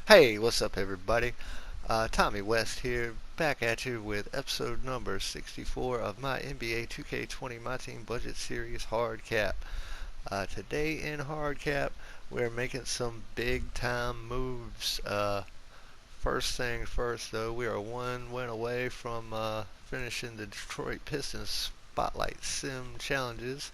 Hey, what's up, everybody? Tommy West here, back at you with episode number 64 of my NBA 2K20 My Team Budget Series Hard Cap. Today in Hard Cap, we're making some big time moves. First things first, though, we are one win away from finishing the Detroit Pistons Spotlight Sim Challenges.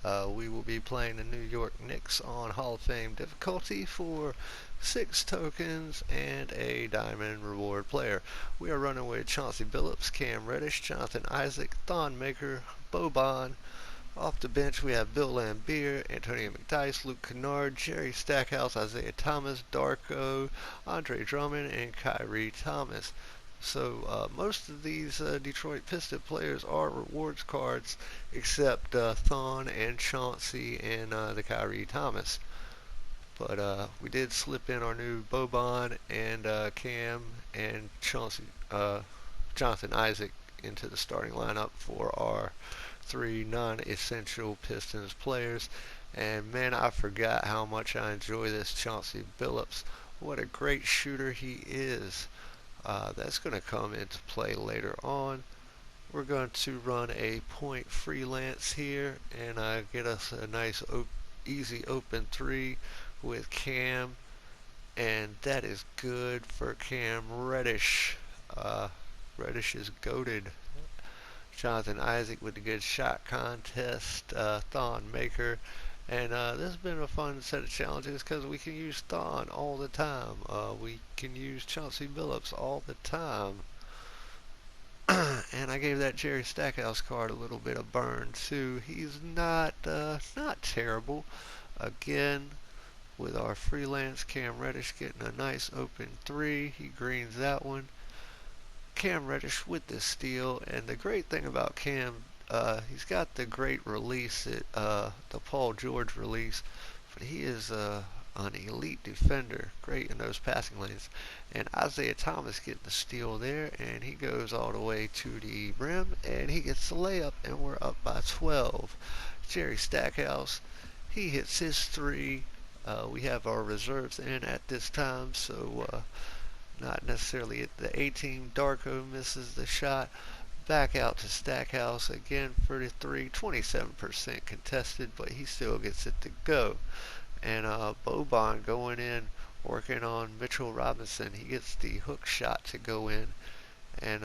We will be playing the New York Knicks on Hall of Fame difficulty for 6 tokens and a diamond reward player. We are running with Chauncey Billups, Cam Reddish, Jonathan Isaac, Thon Maker, Boban. Off the bench we have Bill Laimbeer, Antonio McDyess, Luke Kennard, Jerry Stackhouse, Isaiah Thomas, Darko, Andre Drummond, and Kyrie Thomas. So most of these Detroit Piston players are rewards cards, except Thon and Chauncey and the Kyrie Thomas. But we did slip in our new Boban and Cam and Chauncey, Jonathan Isaac into the starting lineup for our 3 non-essential Pistons players. And man, I forgot how much I enjoy this Chauncey Billups. What a great shooter he is. That's going to come into play later on. We're going to run a point freelance here and get us a nice easy open 3 with Cam, and that is good for Cam Reddish. Reddish is goated. Jonathan Isaac with the good shot contest. Thon Maker. And this has been a fun set of challenges because we can use Thon all the time. We can use Chauncey Billups all the time. And I gave that Jerry Stackhouse card a little bit of burn too. He's not terrible. Again, with our freelance Cam Reddish getting a nice open 3, he greens that one. Cam Reddish with the steal, and the great thing about Cam, he's got the great release, the Paul George release, but he is an elite defender, great in those passing lanes. And Isaiah Thomas getting the steal there, and he goes all the way to the rim, and he gets the layup, and we're up by 12. Jerry Stackhouse, he hits his 3. We have our reserves in at this time, so not necessarily at the A-team. Darko misses the shot. Back out to Stackhouse again for the 3. 27% contested, but he still gets it to go. And Boban going in, working on Mitchell Robinson. He gets the hook shot to go in. And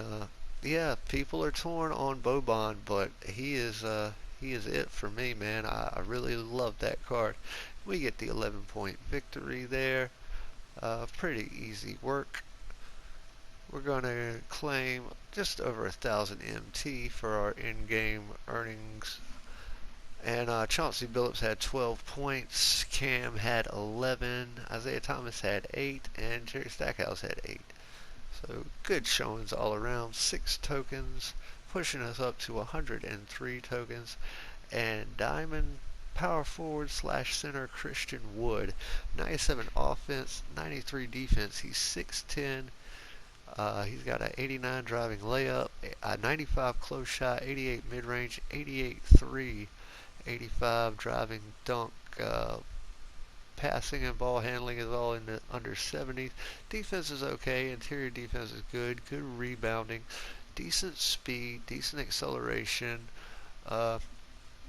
yeah, people are torn on Boban, but he is it for me, man. I really love that card. We get the 11-point victory there. Pretty easy work. We're going to claim just over 1,000 MT for our in-game earnings. And Chauncey Billups had 12 points. Cam had 11. Isaiah Thomas had 8. And Jerry Stackhouse had 8. So good showings all around. 6 tokens, pushing us up to 103 tokens. And Diamond power forward / center Christian Wood, 97 offense, 93 defense. He's 6'10". He's got an 89 driving layup, a 95 close shot, 88 mid-range, 88 3, 85 driving dunk. Passing and ball handling is all in the under 70s. Defense is okay. Interior defense is good. Good rebounding. Decent speed. Decent acceleration.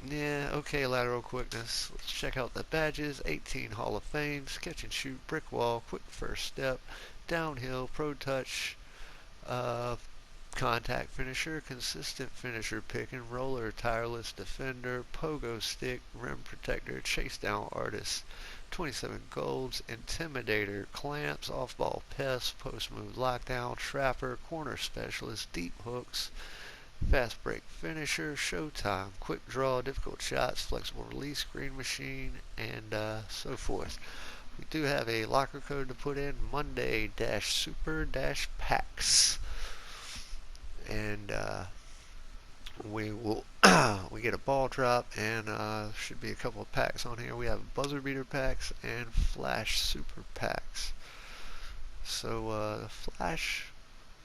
Yeah, okay, lateral quickness. Let's check out the badges. 18 Hall of Fames, catch and shoot, brick wall, quick first step, downhill, pro touch, contact finisher, consistent finisher, pick and roller, tireless defender, pogo stick, rim protector, chase down artist, 27 golds, intimidator, clamps, off ball pest, post move lockdown, trapper, corner specialist, deep hooks, fast break finisher, showtime, quick draw, difficult shots, flexible release, screen machine, and so forth. We do have a locker code to put in, Monday-Super-Packs. And we will we get a ball drop, and should be a couple of packs on here. We have buzzer beater packs and flash super packs. So the flash,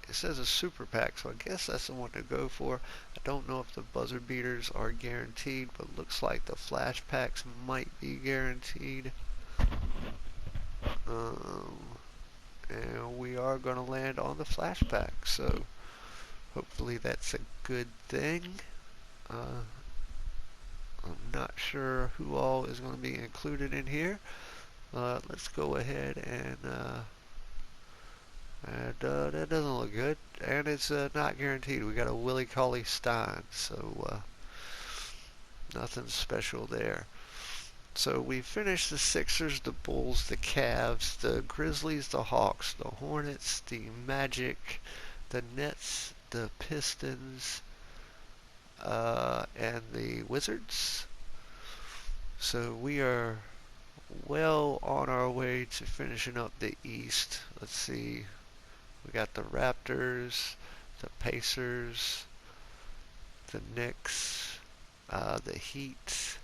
it says a super pack, so I guess that's the one to go for. I don't know if the buzzer beaters are guaranteed, but looks like the flash packs might be guaranteed. are going to land on the flashback. So hopefully that's a good thing. I'm not sure who all is going to be included in here. Let's go ahead and that doesn't look good, and it's not guaranteed. We got a Willie Cauley-Stein, so nothing special there. So we finished the Sixers, the Bulls, the Cavs, the Grizzlies, the Hawks, the Hornets, the Magic, the Nets, the Pistons, and the Wizards. So we are well on our way to finishing up the East. Let's see. We got the Raptors, the Pacers, the Knicks, the Heat,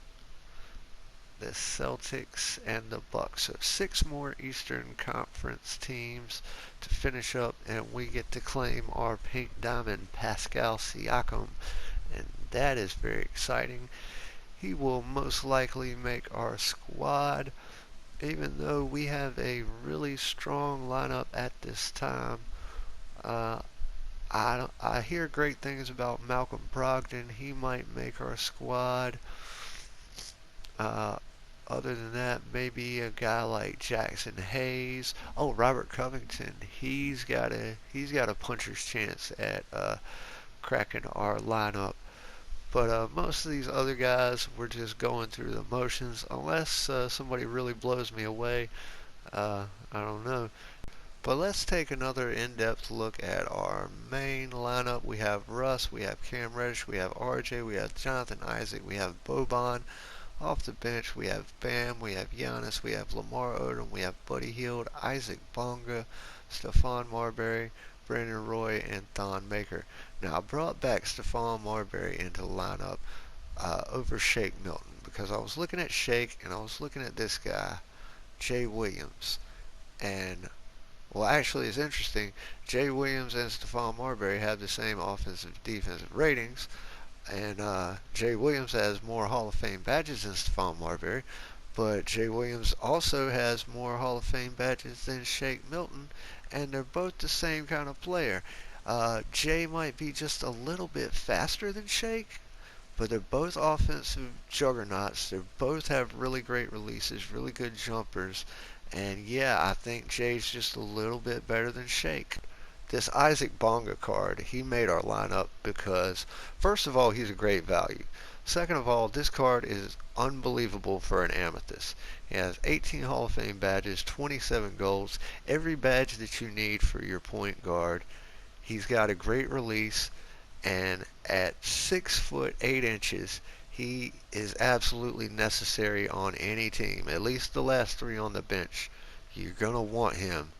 the Celtics, and the Bucks. So 6 more Eastern Conference teams to finish up, and we get to claim our Pink Diamond, Pascal Siakam, and that is very exciting. He will most likely make our squad, even though we have a really strong lineup at this time. I hear great things about Malcolm Brogdon. He might make our squad. Other than that, maybe a guy like Jackson Hayes. Oh, Robert Covington. He's got a puncher's chance at cracking our lineup. But most of these other guys, we're just going through the motions. Unless somebody really blows me away, I don't know. But let's take another in-depth look at our main lineup. We have Russ, we have Cam Reddish, we have RJ, we have Jonathan Isaac, we have Boban. Off the bench, we have Bam, we have Giannis, we have Lamar Odom, we have Buddy Hield, Isaac Bonga, Stephon Marbury, Brandon Roy, and Thon Maker. Now, I brought back Stephon Marbury into the lineup over Shake Milton because I was looking at Shake and I was looking at this guy, Jay Williams. And, well, actually, it's interesting. Jay Williams and Stephon Marbury have the same offensive defensive ratings. And Jay Williams has more Hall of Fame badges than Stephon Marbury, but Jay Williams also has more Hall of Fame badges than Shake Milton, and they're both the same kind of player. Jay might be just a little bit faster than Shake, but they're both offensive juggernauts. They both have really great releases, really good jumpers, and yeah, I think Jay's just a little bit better than Shake. This Isaac Bonga card, he made our lineup because, first of all, he's a great value. Second of all, this card is unbelievable for an amethyst. He has 18 Hall of Fame badges, 27 golds, every badge that you need for your point guard. He's got a great release, and at 6'8", he is absolutely necessary on any team. At least the last 3 on the bench. You're going to want him.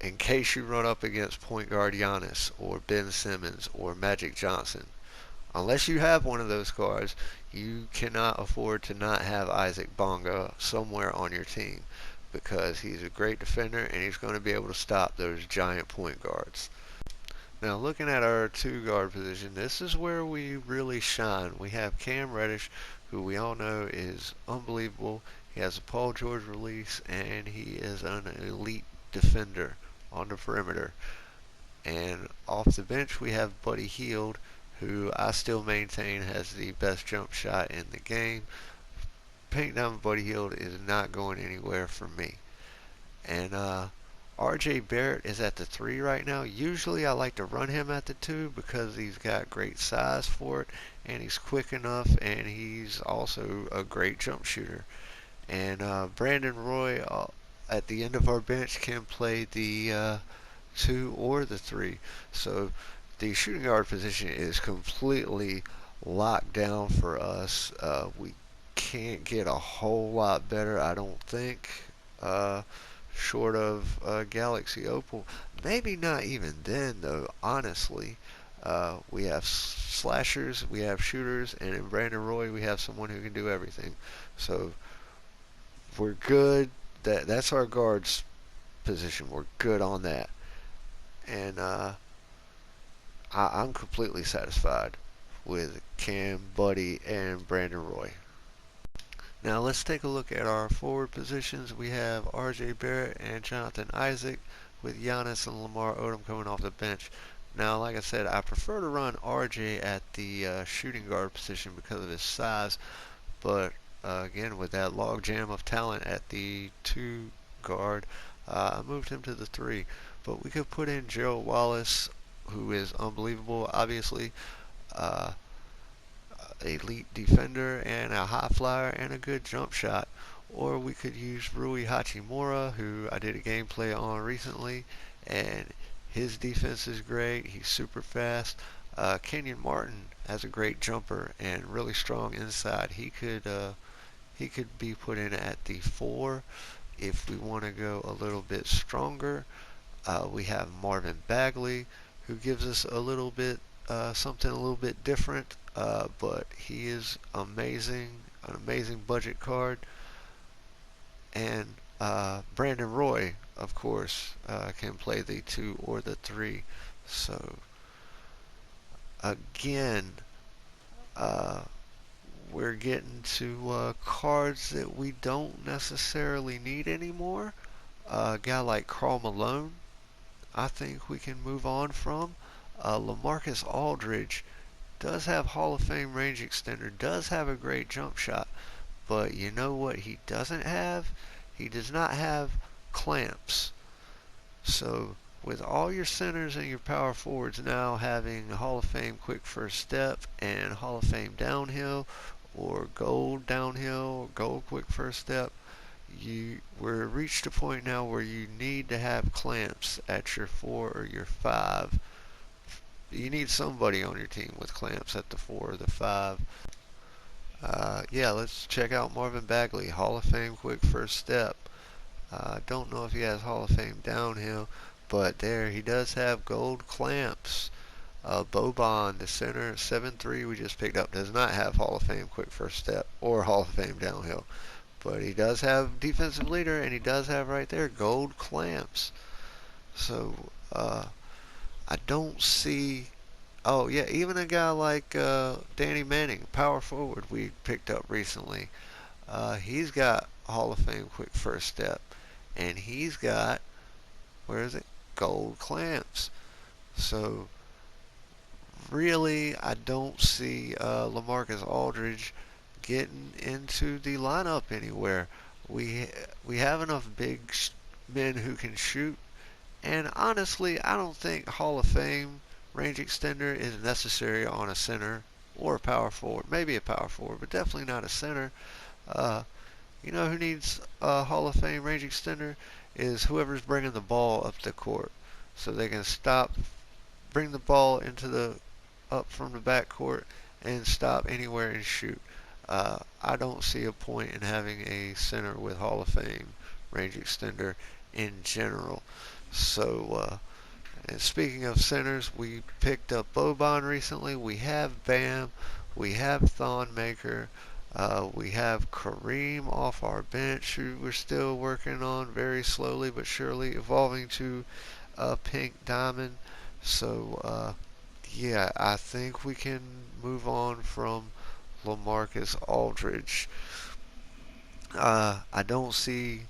In case you run up against point guard Giannis or Ben Simmons or Magic Johnson. Unless you have one of those cards, you cannot afford to not have Isaac Bonga somewhere on your team because he's a great defender and he's going to be able to stop those giant point guards. Now looking at our 2 guard position, this is where we really shine. We have Cam Reddish, who we all know is unbelievable. He has a Paul George release and he is an elite defender on the perimeter. And off the bench we have Buddy Hield, who I still maintain has the best jump shot in the game. Pink Diamond Buddy Hield is not going anywhere for me. And RJ Barrett is at the 3 right now. Usually I like to run him at the 2 because he's got great size for it and he's quick enough and he's also a great jump shooter. And Brandon Roy at the end of our bench can play the 2 or the 3. So the shooting guard position is completely locked down for us. We can't get a whole lot better, I don't think, short of Galaxy Opal. Maybe not even then, though, honestly. We have slashers, we have shooters, and in Brandon Roy we have someone who can do everything. So we're good. That's our guards position. We're good on that. And I'm completely satisfied with Cam, Buddy, and Brandon Roy. Now let's take a look at our forward positions. We have R.J. Barrett and Jonathan Isaac with Giannis and Lamar Odom coming off the bench. Now, like I said, I prefer to run R.J. at the shooting guard position because of his size, but again, with that logjam of talent at the 2 guard, I moved him to the 3. But we could put in Gerald Wallace, who is unbelievable, obviously. Uh, Elite defender and a high flyer and a good jump shot. Or we could use Rui Hachimura, who I did a gameplay on recently, and his defense is great. He's super fast. Kenyon Martin has a great jumper and really strong inside. He could be put in at the 4 if we want to go a little bit stronger. We have Marvin Bagley, who gives us a little bit something a little bit different, but he is amazing, an amazing budget card. And Brandon Roy, of course, can play the 2 or the 3. So again, we're getting to cards that we don't necessarily need anymore. A guy like Karl Malone, I think we can move on from. LaMarcus Aldridge does have Hall of Fame range extender, does have a great jump shot, but you know what he doesn't have? He does not have clamps. So with all your centers and your power forwards now having Hall of Fame quick first step and Hall of Fame downhill or gold downhill or gold quick first step, we're reached a point now where you need to have clamps at your 4 or your 5. You need somebody on your team with clamps at the 4 or the 5. Yeah, let's check out Marvin Bagley, Hall of Fame quick first step. Don't know if he has Hall of Fame downhill, but there he does have gold clamps. Boban, the center, 7'3" we just picked up, does not have Hall of Fame quick first step or Hall of Fame downhill. But he does have defensive leader, and he does have right there gold clamps. So I don't see. Oh yeah, even a guy like Danny Manning, power forward, we picked up recently. He's got Hall of Fame quick first step, and he's got, where is it? Gold clamps. So really, I don't see LaMarcus Aldridge getting into the lineup anywhere. We have enough big men who can shoot, and honestly, I don't think Hall of Fame range extender is necessary on a center or a power forward. Maybe a power forward, but definitely not a center. You know who needs a Hall of Fame range extender is whoever's bringing the ball up the court, so they can bring the ball into the up from the back court and stop anywhere and shoot. I don't see a point in having a center with Hall of Fame range extender in general. So, and speaking of centers, we picked up Boban recently. We have Bam. We have Thonmaker. We have Kareem off our bench, who we're still working on very slowly but surely, evolving to a pink diamond. So, yeah, I think we can move on from LaMarcus Aldridge. I don't see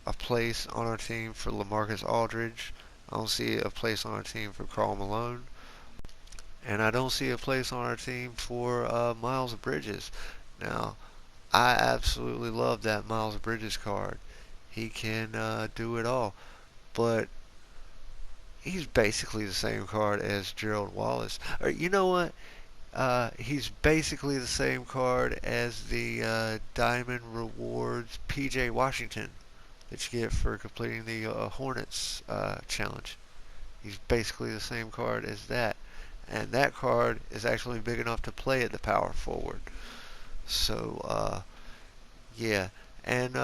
a place on our team for LaMarcus Aldridge. I don't see a place on our team for Karl Malone. And I don't see a place on our team for Miles Bridges. Now, I absolutely love that Miles Bridges card. He can do it all. But he's basically the same card as Gerald Wallace. Or you know what? He's basically the same card as the Diamond Rewards PJ Washington that you get for completing the Hornets challenge. He's basically the same card as that. And that card is actually big enough to play at the power forward. So, yeah. And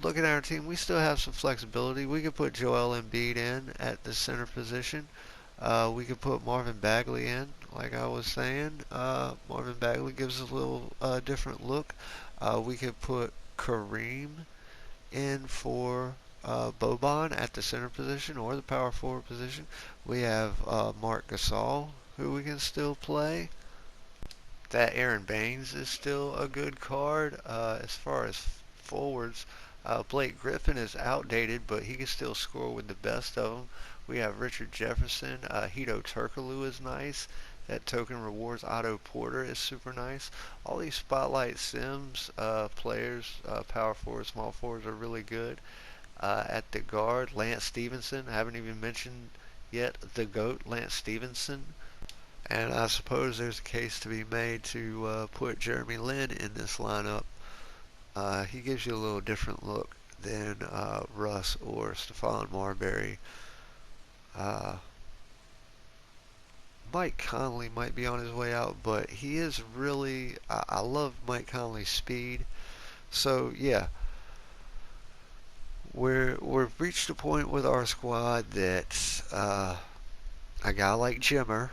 looking at our team, we still have some flexibility. We could put Joel Embiid in at the center position. We could put Marvin Bagley in, like I was saying. Marvin Bagley gives us a little different look. We could put Kareem in for Boban at the center position or the power forward position. We have Marc Gasol, who we can still play. that Aaron Baines is still a good card. As far as forwards, Blake Griffin is outdated, but he can still score with the best of them. We have Richard Jefferson. Hito Turkoglu is nice. That token rewards Otto Porter is super nice. All these Spotlight Sims players, power forwards, small forwards, are really good. At the guard, Lance Stevenson. I haven't even mentioned yet the GOAT, Lance Stevenson. And I suppose there's a case to be made to put Jeremy Lin in this lineup. He gives you a little different look than Russ or Stephon Marbury. Uh, Mike Conley might be on his way out, but he is really. I love Mike Conley's speed. So yeah, we've reached a point with our squad that a guy like Jimmer,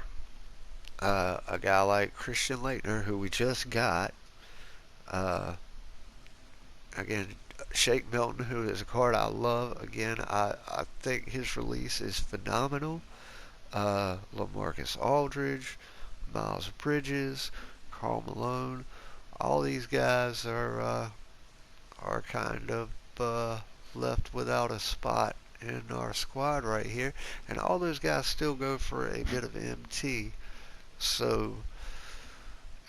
a guy like Christian Leitner, who we just got, uh, again, Shake Milton, who is a card I love. Again, I think his release is phenomenal. LaMarcus Aldridge, Miles Bridges, Karl Malone, all these guys are kind of left without a spot in our squad right here, and all those guys still go for a bit of MT. So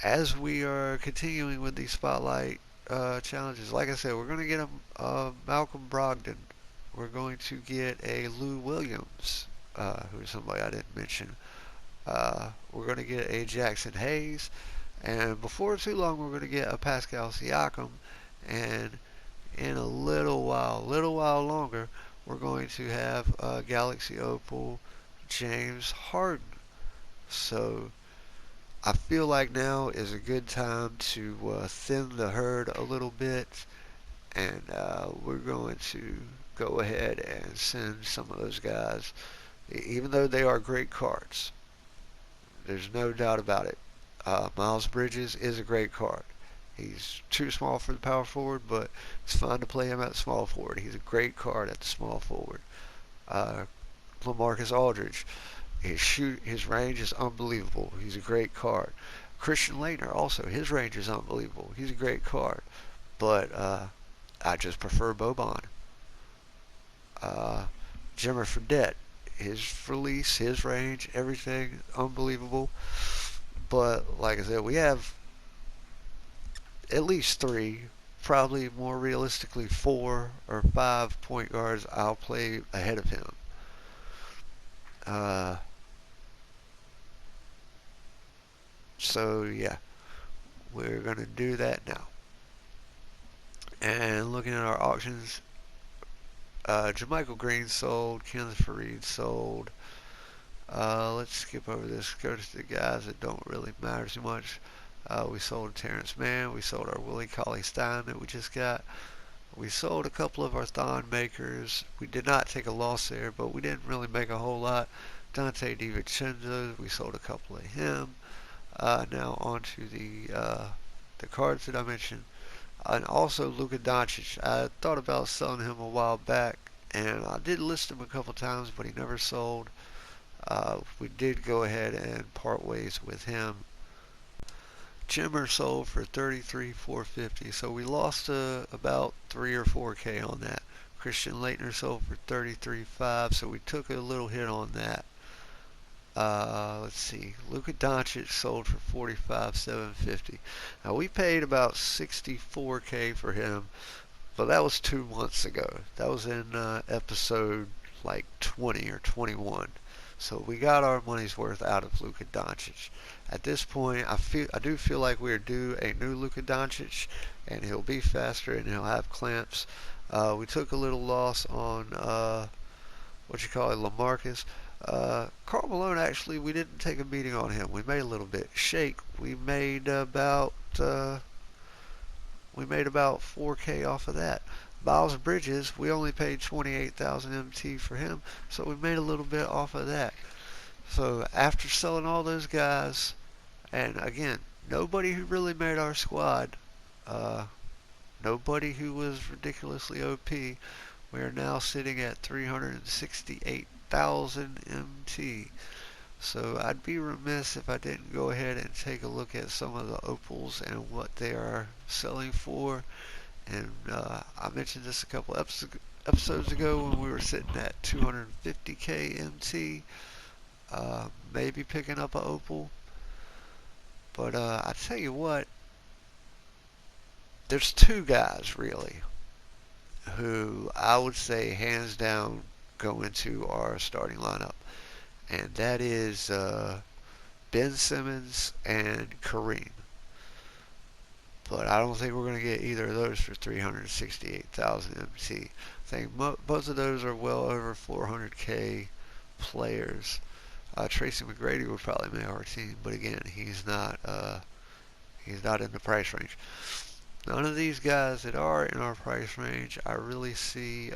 as we are continuing with these spotlight challenges, like I said, we're going to get a Malcolm Brogdon. We're going to get a Lou Williams, who's somebody I didn't mention. We're going to get a Jackson Hayes, and before too long, we're going to get a Pascal Siakam, and in a little while longer, we're going to have a Galaxy Opal James Harden. So I feel like now is a good time to thin the herd a little bit, and we're going to go ahead and send some of those guys, even though they are great cards. There's no doubt about it. Miles Bridges is a great card. He's too small for the power forward, but it's fun to play him at the small forward. He's a great card at the small forward. LaMarcus Aldridge, his range is unbelievable. He's a great card. Christian Leitner also, his range is unbelievable. He's a great card, but I just prefer Boban. Jimmer Fredette, his release, his range, everything unbelievable. But like I said, we have at least three, probably more realistically 4 or 5 point guards I'll play ahead of him. So yeah, we're going to do that now. And looking at our auctions, Jermichael Green sold, Kenneth Faried sold. Let's skip over this, go to the guys that don't really matter too much. We sold Terrence Mann, we sold our Willie Cauley-Stein that we just got. We sold a couple of our Thon makers. We did not take a loss there, but we didn't really make a whole lot. Dante DiVincenzo, we sold a couple of him. Now on to the cards that I mentioned. And also Luka Doncic. I thought about selling him a while back, and I did list him a couple times, but he never sold. We did go ahead and part ways with him. Jimmer sold for $33,450, so we lost about 3 or 4K on that. Christian Leitner sold for $33,500, so we took a little hit on that. Let's see, Luka Doncic sold for $45,750. Now we paid about 64K for him, but that was 2 months ago. That was in episode like 20 or 21. So we got our money's worth out of Luka Doncic. At this point, I do feel like we're due a new Luka Doncic, and he'll be faster and he'll have clamps. We took a little loss on LaMarcus. Karl Malone, actually, we didn't take a beating on him. We made a little bit. Shake, we made about 4K off of that. Miles Bridges, we only paid 28,000 MT for him, so we made a little bit off of that. So after selling all those guys, and again, nobody who really made our squad, nobody who was ridiculously OP, we are now sitting at 368,000 MT. So I'd be remiss if I didn't go ahead and take a look at some of the opals and what they are selling for. And I mentioned this a couple episodes ago when we were sitting at 250k MT, maybe picking up an opal. But I tell you what, there's two guys really who I would say hands down go into our starting lineup, and that is Ben Simmons and Kareem. But I don't think we're going to get either of those for 368,000 MT. I think both of those are well over 400k players. Tracy McGrady would probably make our team, but again, he's not in the price range. None of these guys that are in our price range, I really see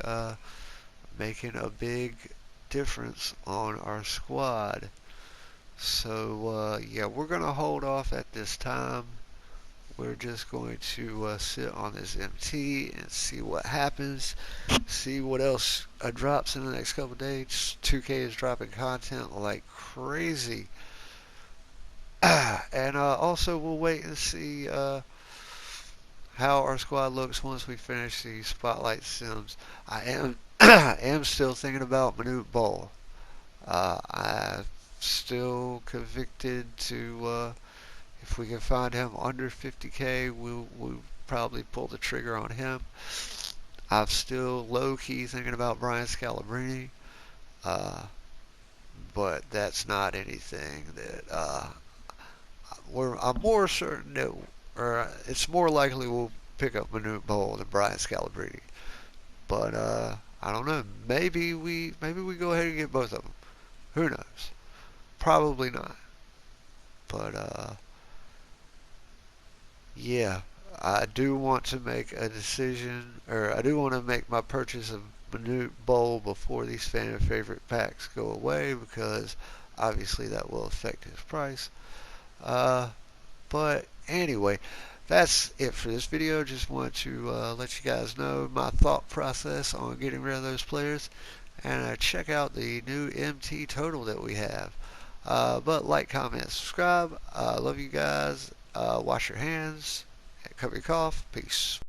making a big difference on our squad. So yeah, we're gonna hold off at this time. We're just going to sit on this MT and see what happens. See what else drops in the next couple days. 2K is dropping content like crazy. And also we'll wait and see how our squad looks once we finish the spotlight sims. I am I am still thinking about Manute Bol. I'm still convicted to if we can find him under 50k, we'll probably pull the trigger on him. I'm still low key thinking about Brian Scalabrine, uh, but that's not anything that I'm more certain that, or it's more likely we'll pick up Manute Bol than Brian Scalabrine. But I don't know. Maybe we go ahead and get both of them. Who knows? Probably not. But yeah, I do want to make a decision, or I do want to make my purchase of Manute Bol before these fan favorite packs go away, because obviously that will affect his price. Uh, but anyway, that's it for this video. Just want to let you guys know my thought process on getting rid of those players, and check out the new MT total that we have. But like, comment, subscribe. Love you guys. Wash your hands, cover your cough. Peace.